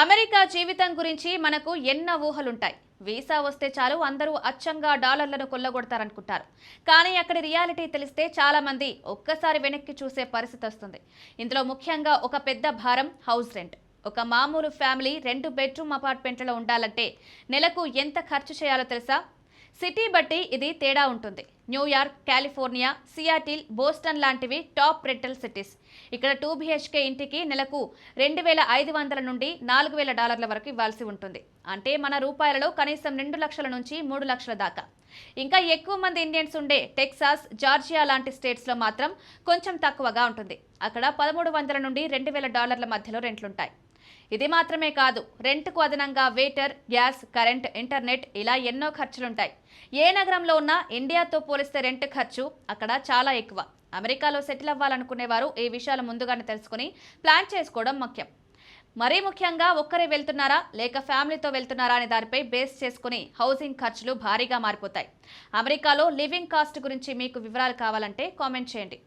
America జీవితం గురించి మనకు ఎన్నో ఊహలుంటాయి. వీసా వస్తే చాలు అందరూ అచ్చంగా డాలర్లను కొల్లగొడతారనుకుంటారు. కానీ అక్కడి రియాలిటీ తెలిస్తే చాలా మంది ఒక్కసారి వెనక్కి చూసే పరిస్థితి వస్తుంది. ఇందులో ముఖ్యంగా ఒక పెద్ద భారం హౌస్ రెంట్. ఒక మామూలు ఫ్యామిలీ 2 బెడ్రూమ్ అపార్ట్మెంట్లో ఉండాలంటే నెలకు ఎంత ఖర్చు చేయాలో తెలుసా? సిటీ బట్టి ఇది తేడా ఉంటుంది. న్యూయార్క్, కాలిఫోర్నియా, సియాటిల్, బోస్టన్ లాంటివి టాప్ రెంటల్ సిటీస్. ఇక్కడ 2 BHK ఇంటికి నెలకు 2,500 నుండి $4,000 వరకు ఇవ్వాల్సి ఉంటుంది. అంటే మన రూపాయలలో కనీసం 2 లక్షల నుంచి 3 లక్షల దాకా. ఇంకా ఎక్కువ మంది ఇండియన్స్ ఉండే టెక్సాస్, జార్జియా లాంటి స్టేట్స్లో మాత్రం కొంచెం తక్కువగా ఉంటుంది. అక్కడ $1,300 నుండి $2,000 మధ్యలో రెంట్లుంటాయి. ఇది మాత్రమే కాదు, రెంట్కు అదనంగా వేటర్, గ్యాస్, కరెంట్, ఇంటర్నెట్ ఇలా ఎన్నో ఖర్చులుంటాయి. ఏ నగరంలో ఉన్నా ఇండియాతో పోలిస్తే రెంట్ ఖర్చు అక్కడ చాలా ఎక్కువ. అమెరికాలో సెటిల్ అవ్వాలనుకునేవారు ఈ విషయాలు ముందుగానే తెలుసుకుని ప్లాన్ చేసుకోవడం ముఖ్యం. మరీ ముఖ్యంగా ఒక్కరే వెళ్తున్నారా లేక ఫ్యామిలీతో వెళ్తున్నారా అనే దానిపై బేస్ చేసుకుని హౌసింగ్ ఖర్చులు భారీగా మారిపోతాయి. అమెరికాలో లివింగ్ కాస్ట్ గురించి మీకు వివరాలు కావాలంటే కామెంట్ చేయండి.